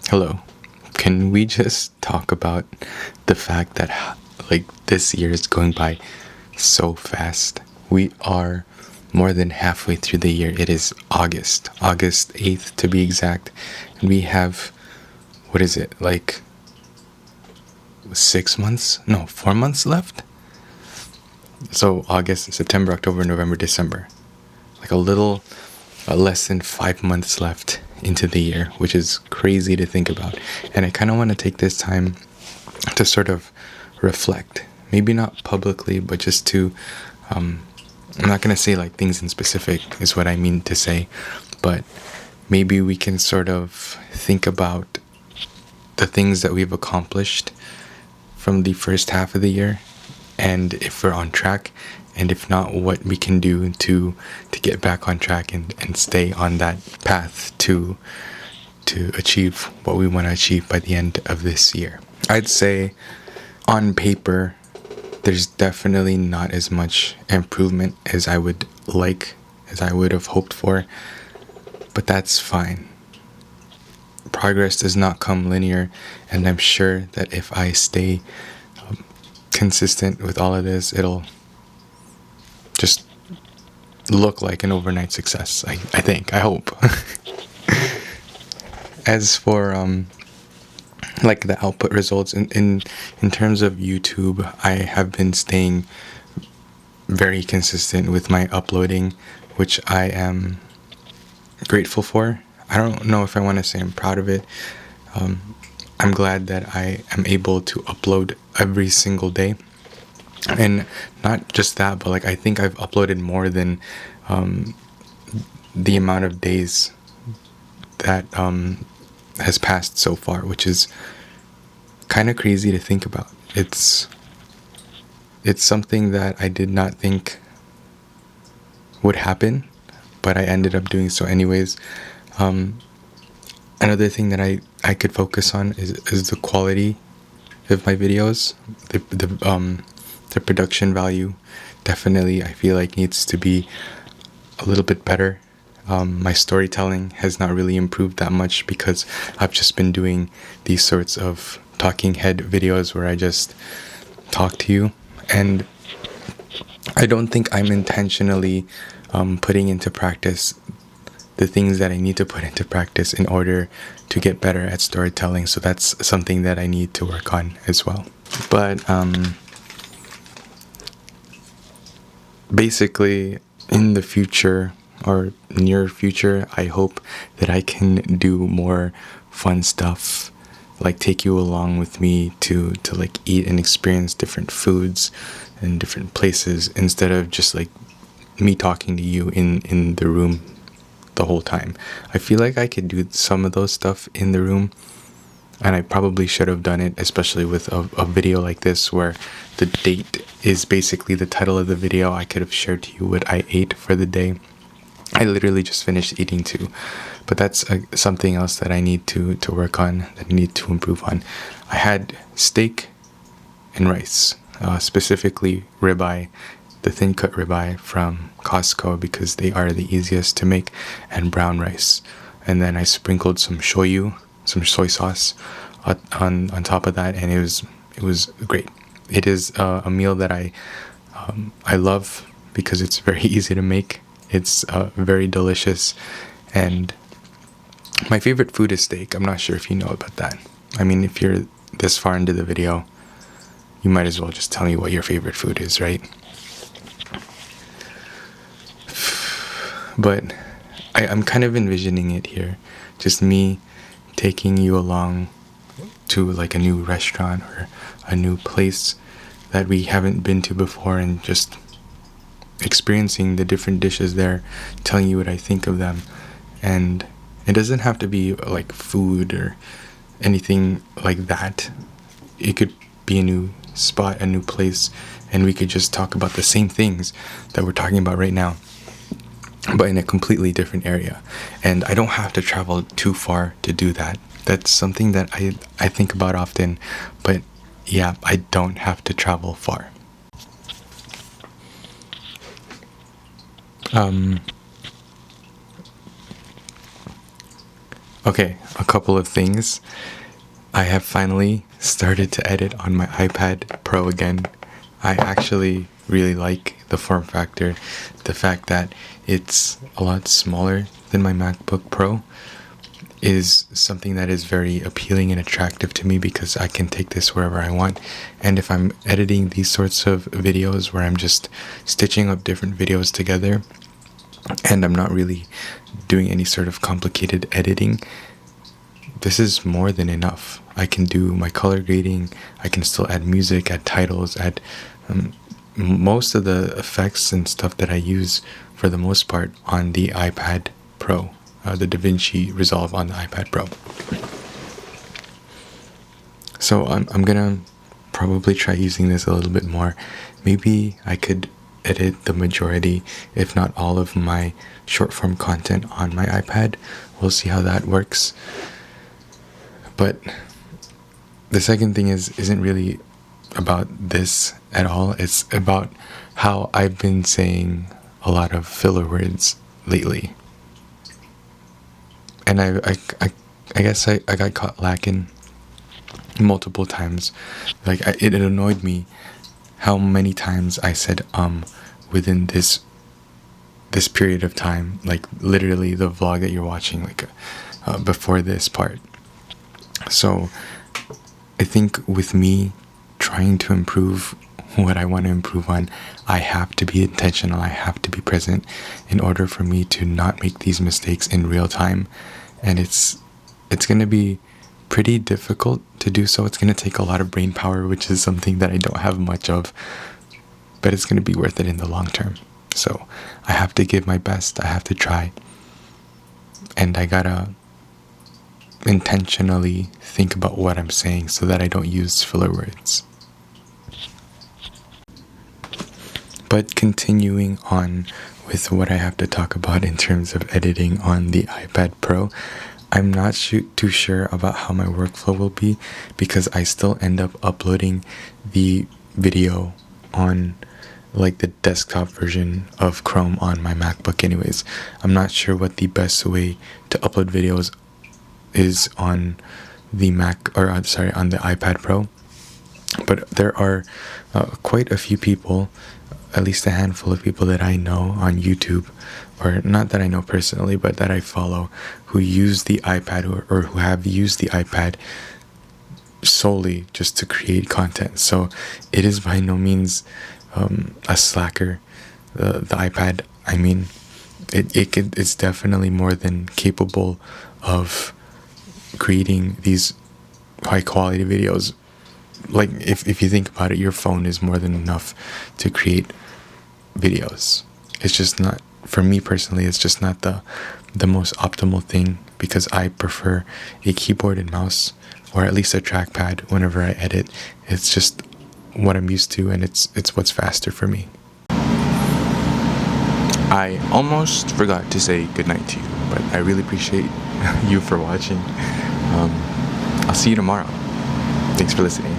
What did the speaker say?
Hello. Can we just talk about the fact that like this year is going by so fast? We are more than halfway through the year. It is August 8th to be exact. And we have, what is it, like 6 months? No, 4 months left? So August, September, October, November, December. Like a little less than 5 months left into the year, which is crazy to think about. And I kind of want to take this time to sort of reflect. Maybe not publicly, but just to, I'm not going to say like things in specific is what I mean to say, but maybe we can sort of think about the things that we've accomplished from the first half of the year, and if we're on track, and if not, what we can do to get back on track and stay on that path to achieve what we want to achieve by the end of this year. I'd say on paper, there's definitely not as much improvement as I would like, as I would have hoped for, but that's fine. Progress does not come linear, and I'm sure that if I stay consistent with all of this, it'll just look like an overnight success. I think, I hope. As for like the output results in terms of YouTube, I have been staying very consistent with my uploading, which I am grateful for. I don't know if I want to say I'm proud of it. I'm glad that I am able to upload every single day. And not just that, but like I think I've uploaded more than the amount of days that has passed so far, which is kind of crazy to think about. It's something that I did not think would happen, but I ended up doing so anyways. Another thing that I could focus on is the quality of my videos. The production value definitely, I feel like, needs to be a little bit better. My storytelling has not really improved that much because I've just been doing these sorts of talking head videos where I just talk to you, and I don't think I'm intentionally putting into practice the things that I need to put into practice in order to get better at storytelling. So that's something that I need to work on as well. But basically, in the future or near future, I hope that I can do more fun stuff, like take you along with me to like eat and experience different foods and different places, instead of just like me talking to you in the room the whole time. I feel like I could do some of those stuff in the room, and I probably should have done it, especially with a video like this where the date is basically the title of the video. I could have shared to you what I ate for the day. I literally just finished eating too, but that's something else that I need to work on, that I need to improve on. I had steak and rice, specifically ribeye, the thin cut ribeye from Costco, because they are the easiest to make, and brown rice. And then I sprinkled some shoyu, some soy sauce on top of that, and it was great. It is a meal that I love because it's very easy to make. It's very delicious, and my favorite food is steak. I'm not sure if you know about that. I mean, if you're this far into the video, you might as well just tell me what your favorite food is, right? But I'm kind of envisioning it here, just me taking you along to like a new restaurant or a new place that we haven't been to before, and just experiencing the different dishes there, telling you what I think of them. And it doesn't have to be like food or anything like that. It could be a new spot, a new place, and we could just talk about the same things that we're talking about right now, but in a completely different area. And I don't have to travel too far to do that. That's something that I think about often, but yeah, I don't have to travel far. Okay, a couple of things. I have finally started to edit on my iPad Pro again. I actually really like the form factor, the fact that it's a lot smaller than my MacBook Pro is something that is very appealing and attractive to me because I can take this wherever I want. And if I'm editing these sorts of videos where I'm just stitching up different videos together and I'm not really doing any sort of complicated editing, this is more than enough. I can do my color grading, I can still add music, add titles, add most of the effects and stuff that I use for the most part on the iPad Pro, the DaVinci Resolve on the iPad Pro. So I'm gonna probably try using this a little bit more. Maybe I could edit the majority, if not all of my short form content on my iPad. We'll see how that works. But the second thing isn't really about this at all. It's about how I've been saying a lot of filler words lately. And I guess I got caught lacking multiple times. Like it annoyed me how many times I said within this period of time, like literally the vlog that you're watching, like before this part. So I think with me trying to improve what I want to improve on, I have to be intentional, I have to be present in order for me to not make these mistakes in real time. And it's going to be pretty difficult to do so. It's going to take a lot of brain power, which is something that I don't have much of, but it's going to be worth it in the long term. So I have to give my best, I have to try, and I gotta intentionally think about what I'm saying so that I don't use filler words. But continuing on with what I have to talk about in terms of editing on the iPad Pro, I'm not too sure about how my workflow will be because I still end up uploading the video on like the desktop version of Chrome on my MacBook anyways. I'm not sure what the best way to upload videos is on the on the iPad Pro, but there are quite a few people, at least a handful of people that I know on YouTube, or not that I know personally, but that I follow, who use the iPad or who have used the iPad solely just to create content. So it is by no means a slacker. The iPad, I mean, it's definitely more than capable of creating these high quality videos. Like if you think about it, your phone is more than enough to create videos. It's just not, for me personally, it's just not the most optimal thing because I prefer a keyboard and mouse, or at least a trackpad whenever I edit. It's just what I'm used to, and it's what's faster for me. I almost forgot to say goodnight to you, but I really appreciate you for watching. I'll see you tomorrow. Thanks for listening.